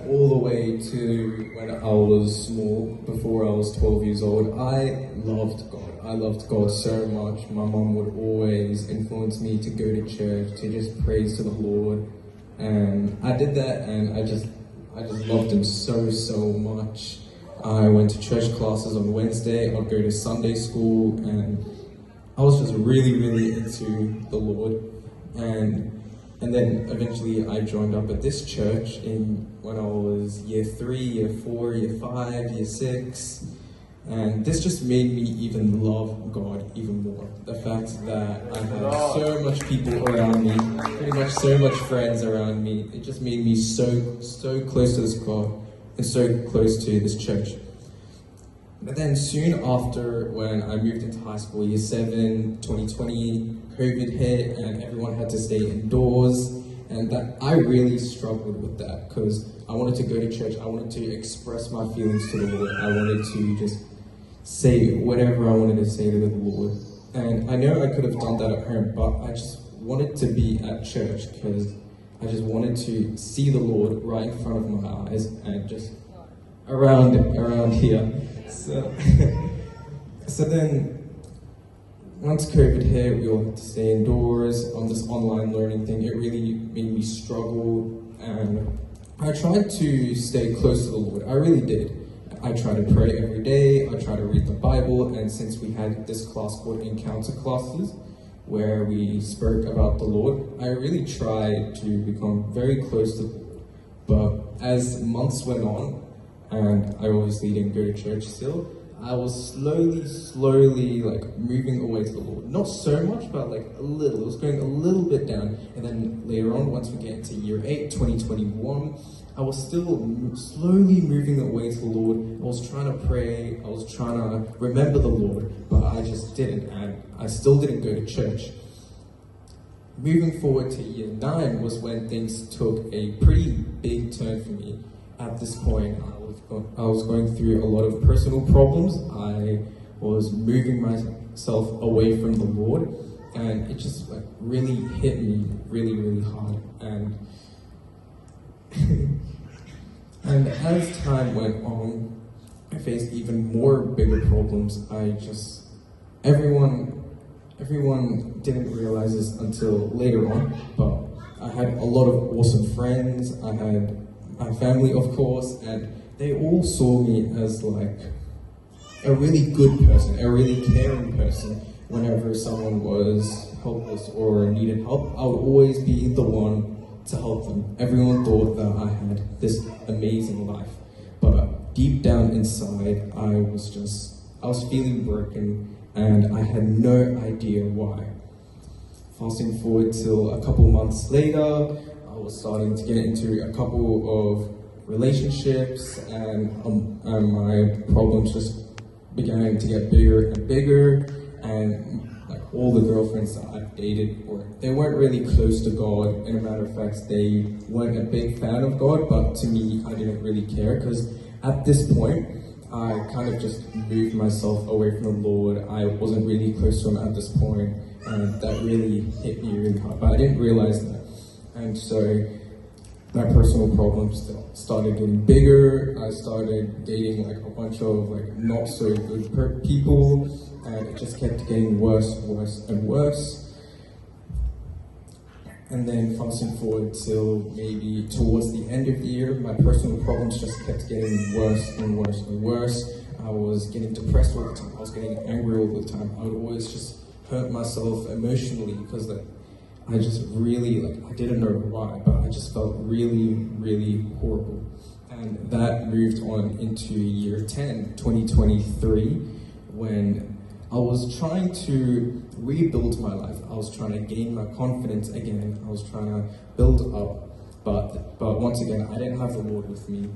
All the way to when I was small, before I was 12 years old, I loved God. I loved God so much. My mom would always influence me to go to church, to just praise to the Lord. And I did that, and I just loved Him so much. I went to church classes on Wednesday. I'd go to Sunday school, and I was just really into the Lord. And then eventually I joined up at this church when I was year 3, year 4, year 5, year 6. And this just made me even love God even more. The fact that I had so much people around me, pretty much so much friends around me, it just made me so close to this God and so close to this church. But then soon after, when I moved into high school, year 7, 2020, COVID hit and everyone had to stay indoors. And that I really struggled with that because I wanted to go to church. I wanted to express my feelings to the Lord. I wanted to just say whatever I wanted to say to the Lord. And I know I could have done that at home, but I just wanted to be at church because I just wanted to see the Lord right in front of my eyes and just around here. So then, once COVID hit, we all had to stay indoors on this online learning thing. It really made me struggle, and I tried to stay close to the Lord. I really did. I tried to pray every day. I tried to read the Bible, and since we had this class called Encounter classes, where we spoke about the Lord, I really tried to become very close to the Lord. But as months went on, and I obviously didn't go to church still, I was slowly like moving away to the Lord. Not so much, but like a little. It was going a little bit down. And then later on, once we get into year 8, 2021, I was still slowly moving away to the Lord. I was trying to pray. I was trying to remember the Lord, but I just didn't. And I still didn't go to church. Moving forward to year 9 was when things took a pretty big turn for me. At this point, I was going through a lot of personal problems. I was moving myself away from the Lord, and it just like really hit me really hard. And as time went on, I faced even more bigger problems. Everyone didn't realize this until later on, but I had a lot of awesome friends. I had my family, of course, and they all saw me as like a really good person, a really caring person. Whenever someone was helpless or needed help, I would always be the one to help them. Everyone thought that I had this amazing life, but deep down inside, I was feeling broken, and I had no idea why. Fast forward till a couple months later, I was starting to get into a couple of relationships, and my problems just began to get bigger and bigger. And like all the girlfriends that I've dated, they weren't really close to God. And a matter of fact, they weren't a big fan of God. But to me, I didn't really care because at this point, I kind of just moved myself away from the Lord. I wasn't really close to Him at this point, and that really hit me really hard. But I didn't realize that. And so my personal problems started getting bigger. I started dating like a bunch of like not so good people, and it just kept getting worse and worse. And then fasting forward till maybe towards the end of the year, my personal problems just kept getting worse and worse. I was getting depressed all the time. I was getting angry all the time. I would always just hurt myself emotionally because I just really, I didn't know why, but I just felt really horrible. And that moved on into year 10, 2023, when I was trying to rebuild my life. I was trying to gain my confidence again. I was trying to build up, but once again, I didn't have the Lord with me.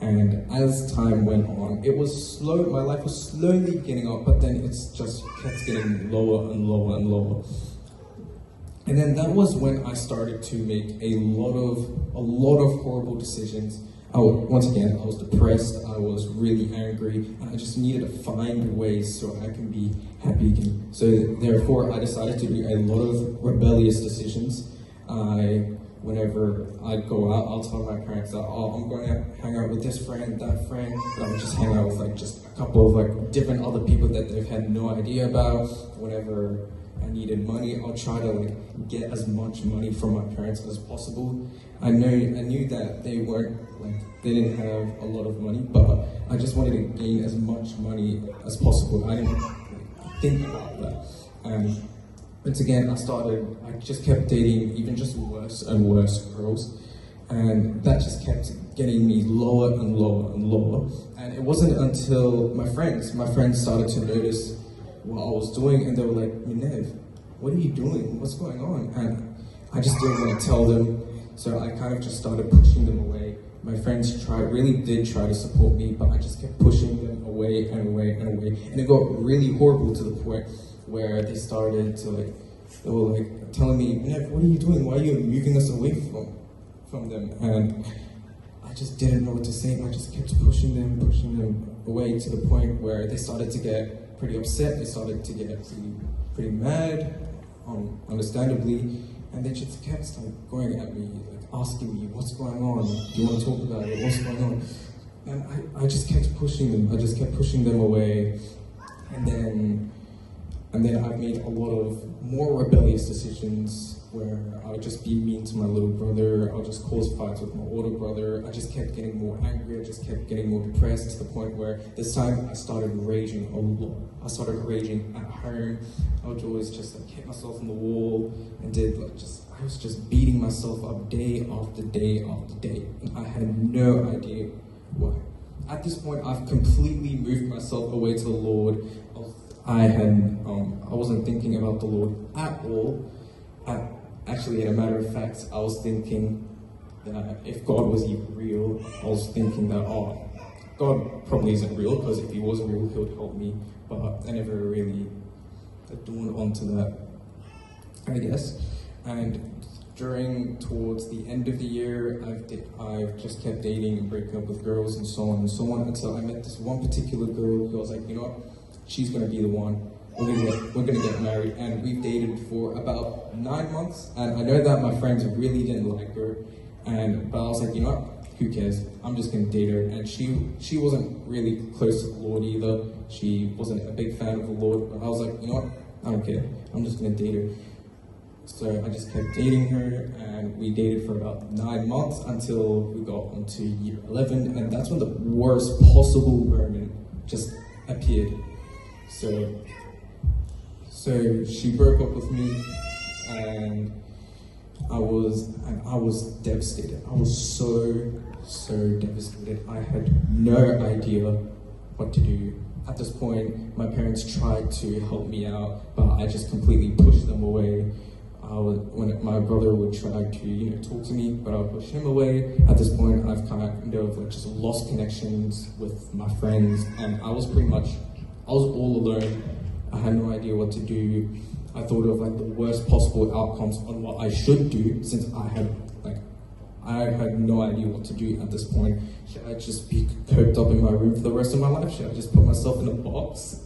And as time went on, it was slow. My life was slowly getting up, but then it's just kept getting lower and lower. And then that was when I started to make a lot of horrible decisions. Once again, I was depressed, I was really angry, and I just needed to find ways so I can be happy again. So therefore, I decided to do a lot of rebellious decisions. I whenever I go out, I'll tell my parents that, oh, I'm going to hang out with this friend, that friend, but I would just hang out with like just a couple of like different other people that they've had no idea about. Whenever I needed money, I'll try to like get as much money from my parents as possible. I knew that they didn't have a lot of money, but I just wanted to gain as much money as possible. I didn't think about that. And once again, I just kept dating even just worse and worse girls. And that just kept getting me lower and lower and lower. And it wasn't until my friends started to notice what I was doing, and they were like, Minev, what are you doing? What's going on? And I just didn't want to tell them, so I kind of just started pushing them away. My friends really did try to support me, but I just kept pushing them away and away and away. And it got really horrible to the point where they started to they were like telling me, Minev, what are you doing? Why are you moving us away from them? And I just didn't know what to say. I just kept pushing them away to the point where they started to get pretty upset. They started to get pretty mad, understandably, and they just kept going at me, asking me, what's going on? Do you want to talk about it? What's going on? And I just kept pushing them. I just kept pushing them away, and then I've made a lot of more rebellious decisions where I would just be mean to my little brother. I'll just cause fights with my older brother. I just kept getting more angry. I just kept getting more depressed to the point where this time I started raging a lot. I started raging at home. I would always just hit myself on the wall and I was just beating myself up day after day after day. And I had no idea why. At this point, I've completely moved myself away to the Lord. I wasn't thinking about the Lord at all. Actually, in a matter of fact, I was thinking that if God was even real, I was thinking that, God probably isn't real, because if he was real, he would help me. But I never really dawned onto that, I guess. And towards the end of the year, I've just kept dating and breaking up with girls and so on until I met this one particular girl who I was like, you know what? She's gonna be the one. We're gonna get married, and we've dated for about 9 months. And I know that my friends really didn't like her, but I was like, you know what? Who cares? I'm just gonna date her. And she wasn't really close to the Lord either. She wasn't a big fan of the Lord. But I was like, you know what? I don't care. I'm just gonna date her. So I just kept dating her, and we dated for about 9 months until we got onto year 11, and that's when the worst possible moment just appeared. So she broke up with me, and I was devastated. I was so devastated. I had no idea what to do. At this point, my parents tried to help me out, but I just completely pushed them away. When my brother would try to, talk to me, but I would push him away. At this point, I've kind of just lost connections with my friends, and I was all alone. I had no idea what to do. I thought of the worst possible outcomes on what I should do, since I had no idea what to do at this point. Should I just be coped up in my room for the rest of my life? Should I just put myself in a box?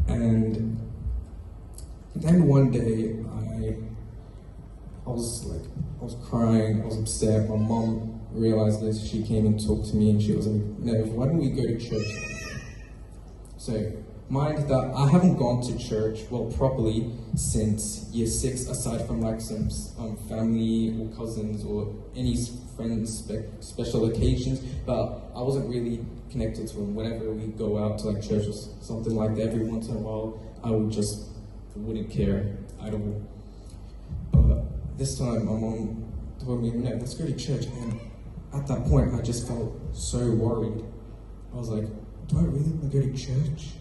And then one day, I was crying, I was upset. My mom realized this. She came and talked to me, and she was like, Nev, why don't we go to church? So, mind that I haven't gone to church, properly since year 6, aside from some family or cousins or any friends, special occasions, but I wasn't really connected to them. Whenever we go out to church or something like that, every once in a while, I wouldn't care at all. But this time, my mom told me, no, let's go to church. And at that point, I just felt so worried. I was like, do I really want to go to church?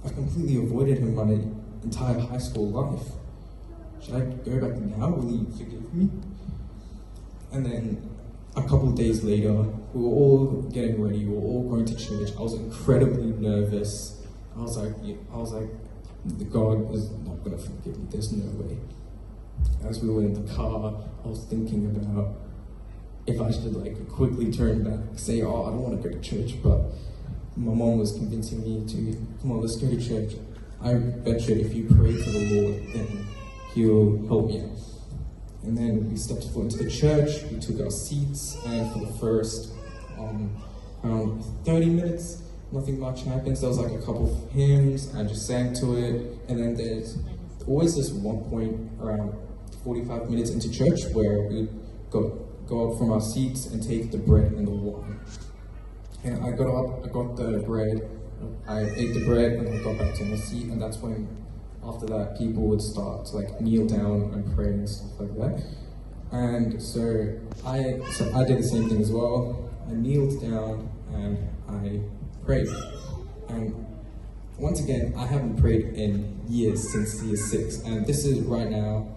I completely avoided him my entire high school life. Should I go back now? Will he forgive me? And then a couple of days later, we were all getting ready. We were all going to church. I was incredibly nervous. I was like, God is not going to forgive me. There's no way. As we were in the car, I was thinking about if I should quickly turn back, say, I don't want to go to church, but my mom was convincing me to, come on, let's go to church. I bet you if you pray to the Lord, then he'll help you. And then we stepped foot into the church, we took our seats, and for the first around 30 minutes, nothing much happens. There was like a couple of hymns, I just sang to it, and then there's always this one point around 45 minutes into church where we go up from our seats and take the bread and the wine. And I got up, I got the bread, I ate the bread, and I got back to my seat, and that's when, after that, people would start to like kneel down and pray and stuff like that. And so I did the same thing as well. I kneeled down and I prayed. And once again, I haven't prayed in years, since year 6. And this is right now,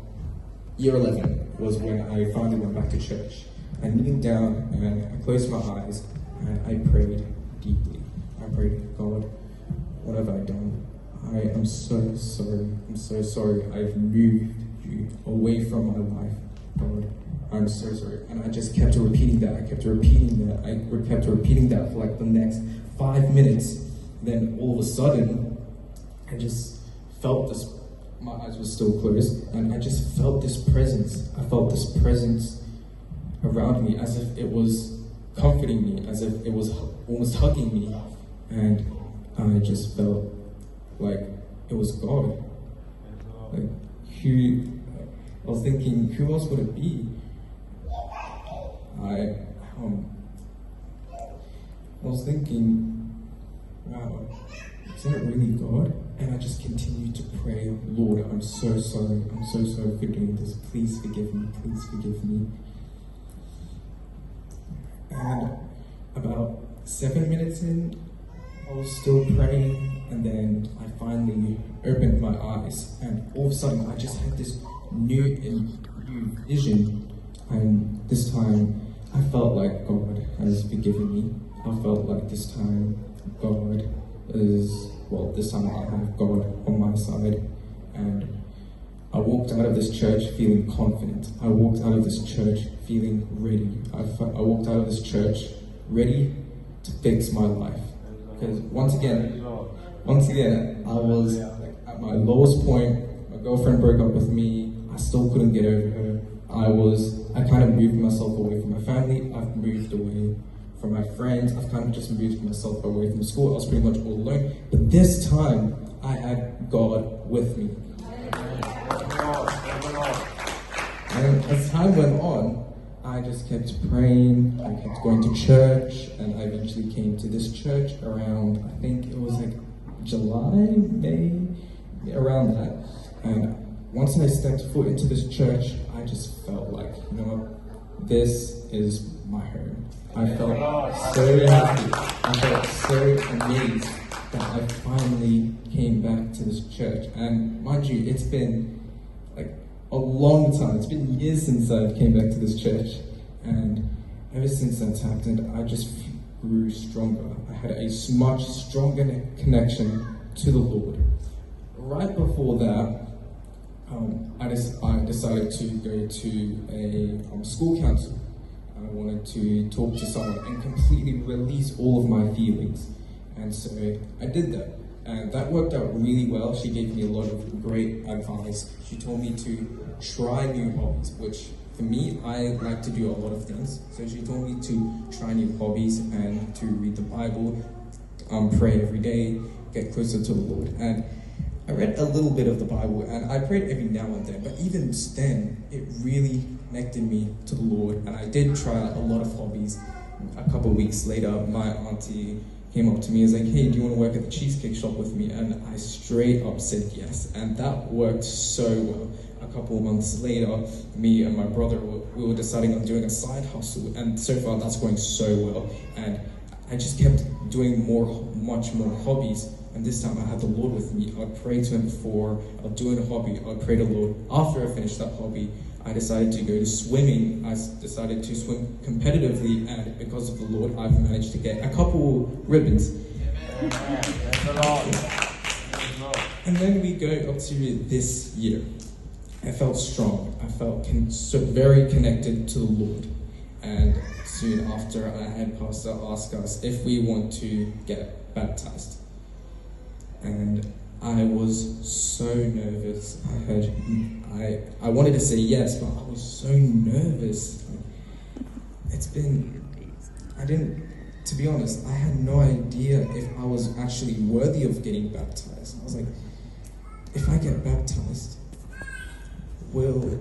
year 11 was when I finally went back to church. I kneeled down and I closed my eyes and I prayed deeply. I prayed, God, what have I done? I am so sorry. I'm so sorry. I've moved you away from my life, God. I'm so sorry. And I just kept repeating that. I kept repeating that. I kept repeating that for like the next 5 minutes. Then all of a sudden, I just felt this. My eyes were still closed, and I just felt this presence. I felt this presence around me, as if it was comforting me, as if it was almost hugging me. And I just felt like it was God. Like, I was thinking, who else would it be? I was thinking, wow, isn't it really God? And I just continued to pray, Lord, I'm so sorry for doing this. Please forgive me, please forgive me. And about 7 minutes in, I was still praying, and then I finally opened my eyes, and all of a sudden I just had this new vision, and this time I felt like God has forgiven me. I felt like this time God is, this time I have God on my side, and I walked out of this church feeling confident. I walked out of this church feeling ready. I walked out of this church ready to fix my life. Because once again, I was like, at my lowest point. My girlfriend broke up with me. I still couldn't get over her. I kind of moved myself away from my family. I've moved away from my friends. I've kind of just moved myself away from school. I was pretty much all alone. But this time, I had God with me. And as time went on, I just kept praying, I kept going to church, and I eventually came to this church around, I think it was like July, May, around that. And once I stepped foot into this church, I just felt like, you know what, this is my home. I felt so happy, I felt so amazed that I finally came back to this church. And mind you, it's been like a long time. It's been years since I came back to this church, and ever since that's happened, I just grew stronger. I had a much stronger connection to the Lord. Right before that, I decided to go to a school council. I wanted to talk to someone and completely release all of my feelings, and so I did that. And that worked out really well. She gave me a lot of great advice. She told me to try new hobbies, which for me, I like to do a lot of things. So she told me to try new hobbies and to read the Bible, pray every day, get closer to the Lord. And I read a little bit of the Bible, and I prayed every now and then, but even then, it really connected me to the Lord. And I did try a lot of hobbies. A couple of weeks later, my auntie came up to me and was like, hey, do you want to work at the cheesecake shop with me? And I straight up said yes, and that worked so well. A couple of months later, me and my brother, we were deciding on doing a side hustle, and so far that's going so well. And I just kept doing much more hobbies, and this time I had the Lord with me. I'd pray to him before I'd do a hobby, I'd pray to the Lord. After I finished that hobby, I decided to go to swimming. I decided to swim competitively, and because of the Lord, I've managed to get a couple ribbons. And then we go up to this year. I felt strong. I felt so very connected to the Lord. And soon after, I had Pastor ask us if we want to get baptized. And I was so nervous. I wanted to say yes, but I was so nervous. To be honest, I had no idea if I was actually worthy of getting baptized. I was like, if I get baptized, will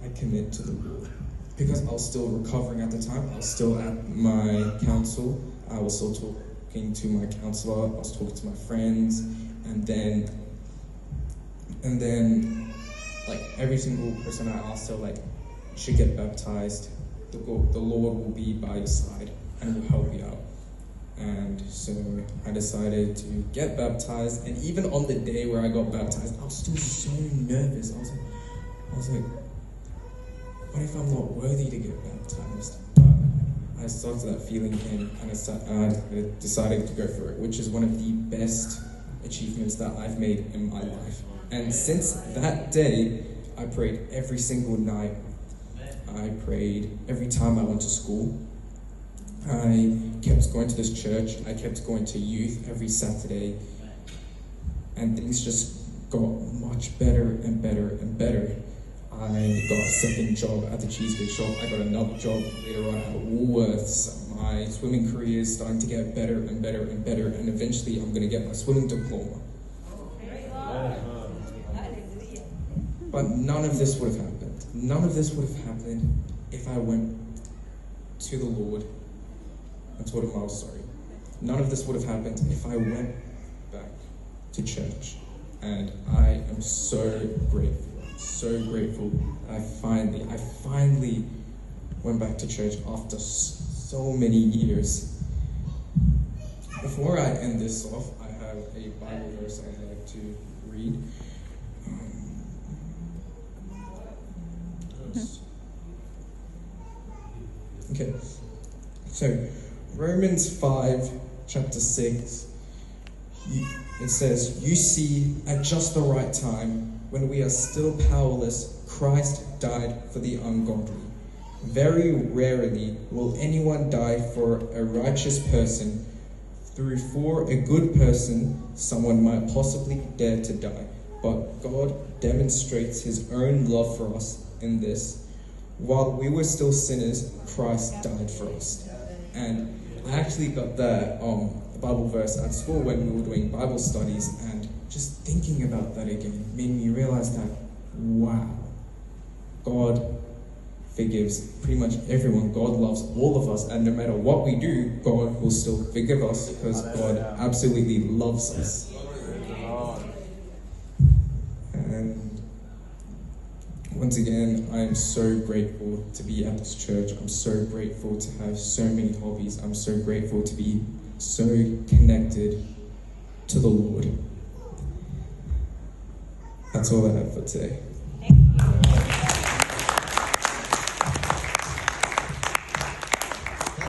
I commit to the Lord? Because I was still recovering at the time. I was still at my council. I was still talking to my counselor. I was talking to my friends. And then, like, every single person I asked, so like, you should get baptized. The Lord will be by your side and will help you out. And so I decided to get baptized. And even on the day where I got baptized, I was still so nervous. I was like, what if I'm not worthy to get baptized? But I started that feeling in, and I decided to go for it, which is one of the best achievements that I've made in my life. And since that day, I prayed every single night. I prayed every time I went to school. I kept going to this church. I kept going to youth every Saturday. And things just got much better and better and better. I got a second job at the Cheesecake Shop. I got another job later on at Woolworths. My swimming career is starting to get better and better and better. And eventually I'm going to get my swimming diploma. But none of this would have happened. None of this would have happened if I went to the Lord and told him I was sorry. None of this would have happened if I went back to church. And I am so grateful. I finally went back to church after so many years. Before I end this off, I have a Bible verse I'd like to read. Okay, so Romans 5, chapter 6, it says, "You see, at just the right time, when we are still powerless, Christ died for the ungodly. Very rarely will anyone die for a righteous person, though for a good person, someone might possibly dare to die. But God demonstrates his own love for us in this. While we were still sinners, Christ died for us." And I actually got that Bible verse at school when we were doing Bible studies, and just thinking about that again made me realize that, wow, God forgives pretty much everyone. God loves all of us, and no matter what we do, God will still forgive us because God absolutely loves us. And once again, I am so grateful to be at this church. I'm so grateful to have so many hobbies. I'm so grateful to be so connected to the Lord. That's all I have for today.